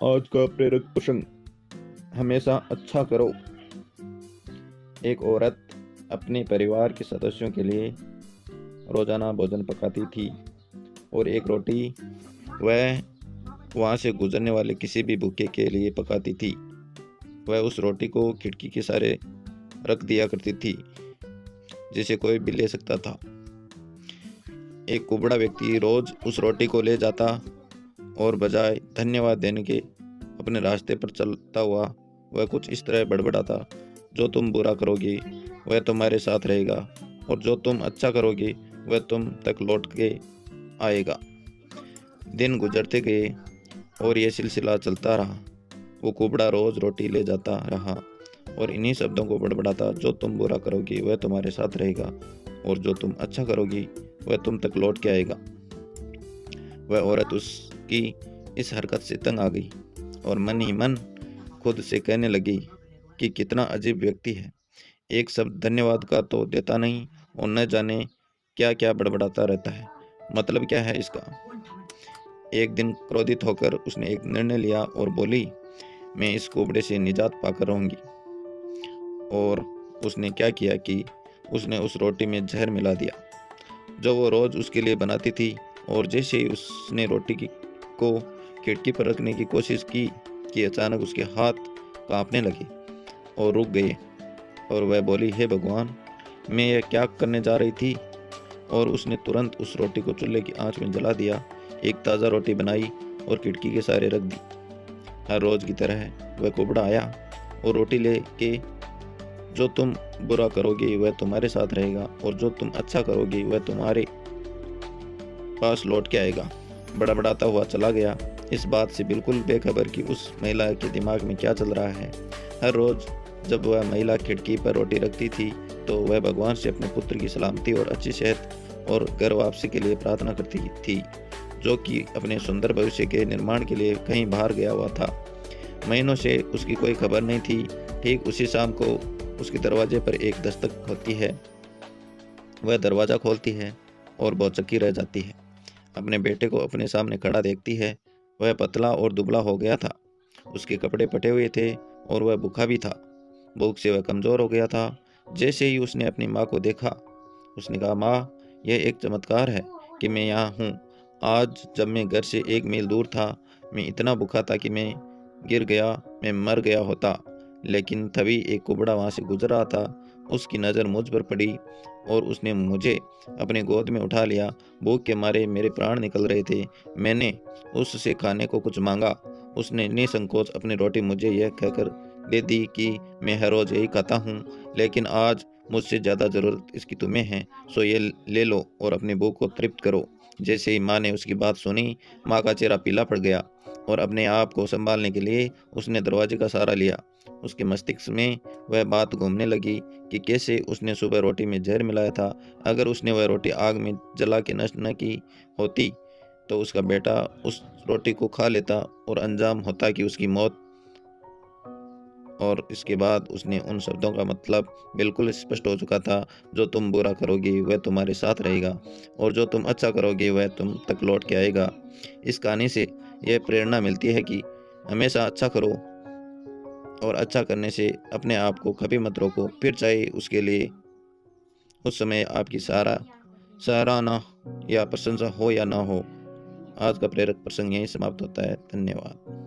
आज का प्रेरक प्रसंग, हमेशा अच्छा करो। एक औरत अपने परिवार के सदस्यों के लिए रोजाना भोजन पकाती थी और एक रोटी वह वहां से गुजरने वाले किसी भी भूखे के लिए पकाती थी। वह उस रोटी को खिड़की के सहारे रख दिया करती थी, जिसे कोई भी ले सकता था। एक कुबड़ा व्यक्ति रोज उस रोटी को ले जाता और बजाय धन्यवाद देने के अपने रास्ते पर चलता हुआ वह कुछ इस तरह बड़बड़ाता, जो तुम बुरा करोगे वह तुम्हारे साथ रहेगा, और जो तुम अच्छा करोगे वह तुम तक लौट के आएगा। दिन गुजरते गए और यह सिलसिला चलता रहा। वो कुबड़ा रोज रोटी ले जाता रहा और इन्हीं शब्दों को बड़बड़ाता, जो तुम बुरा करोगी वह तुम्हारे साथ रहेगा, और जो तुम अच्छा करोगी वह तुम तक लौट के आएगा। वह औरत उसकी इस हरकत से तंग आ गई और मन ही मन खुद से कहने लगी कि कितना अजीब व्यक्ति है। एक शब्द धन्यवाद का तो देता नहीं और न जाने क्या क्या बड़बड़ाता रहता है। मतलब क्या है इसका? एक दिन क्रोधित होकर उसने एक निर्णय लिया और बोली, मैं इस कुबड़े से निजात पाकर रहूंगी। और उसने क्या किया कि उसने उस रोटी में जहर मिला दिया, जो वो रोज उसके लिए बनाती थी। और जैसे ही उसने रोटी को खिड़की पर रखने की कोशिश की कि अचानक उसके हाथ कांपने लगे और रुक गए, और वह बोली, हे भगवान, मैं यह क्या करने जा रही थी? और उसने तुरंत उस रोटी को चूल्हे की आंच में जला दिया, एक ताज़ा रोटी बनाई और खिड़की के सहारे रख दी। हर रोज की तरह वह कुबड़ा आया और रोटी लेके, जो तुम बुरा करोगे वह तुम्हारे साथ रहेगा, और जो तुम अच्छा करोगे वह तुम्हारे पास लौट के आएगा, बड़बड़ाता हुआ चला गया, इस बात से बिल्कुल बेखबर कि उस महिला के दिमाग में क्या चल रहा है। हर रोज जब वह महिला खिड़की पर रोटी रखती थी तो वह भगवान से अपने पुत्र की सलामती और अच्छी सेहत और घर वापसी के लिए प्रार्थना करती थी, जो कि अपने सुंदर भविष्य के निर्माण के लिए कहीं बाहर गया हुआ था। महीनों से उसकी कोई खबर नहीं थी। ठीक उसी शाम को उसके दरवाजे पर एक दस्तक होती है। वह दरवाज़ा खोलती है और भौचक्की रह जाती है। अपने बेटे को अपने सामने खड़ा देखती है। वह पतला और दुबला हो गया था, उसके कपड़े फटे हुए थे और वह भूखा भी था। भूख से वह कमज़ोर हो गया था। जैसे ही उसने अपनी माँ को देखा, उसने कहा, माँ, यह एक चमत्कार है कि मैं यहाँ हूँ। आज जब मैं घर से 1 मील दूर था, मैं इतना भूखा था कि मैं गिर गया, मैं मर गया होता। लेकिन तभी एक कुबड़ा वहाँ से गुजर रहा था। उसकी नज़र मुझ पर पड़ी और उसने मुझे अपने गोद में उठा लिया। भूख के मारे मेरे प्राण निकल रहे थे। मैंने उससे खाने को कुछ मांगा। उसने निसंकोच अपनी रोटी मुझे यह कहकर दे दी कि मैं हर रोज़ यही खाता हूँ, लेकिन आज मुझसे ज़्यादा ज़रूरत इसकी तुम्हें है, सो ये ले लो और अपनी भूख को तृप्त करो। जैसे ही माँ ने उसकी बात सुनी, माँ का चेहरा पीला पड़ गया और अपने आप को संभालने के लिए उसने दरवाजे का सहारा लिया। उसके मस्तिष्क में वह बात घूमने लगी कि कैसे उसने सुबह रोटी में जहर मिलाया था। अगर उसने वह रोटी आग में जला के नष्ट न की होती तो उसका बेटा उस रोटी को खा लेता और अंजाम होता कि उसकी मौत। और इसके बाद उसने उन शब्दों का मतलब बिल्कुल स्पष्ट हो चुका था, जो तुम बुरा करोगे वह तुम्हारे साथ रहेगा, और जो तुम अच्छा करोगे वह तुम तक लौट के आएगा। इस कहानी से यह प्रेरणा मिलती है कि हमेशा अच्छा करो, और अच्छा करने से अपने आप को कभी मत रोको, फिर चाहे उसके लिए उस समय आपकी सराहना या प्रशंसा हो या ना हो। आज का प्रेरक प्रसंग यहीं समाप्त होता है। धन्यवाद।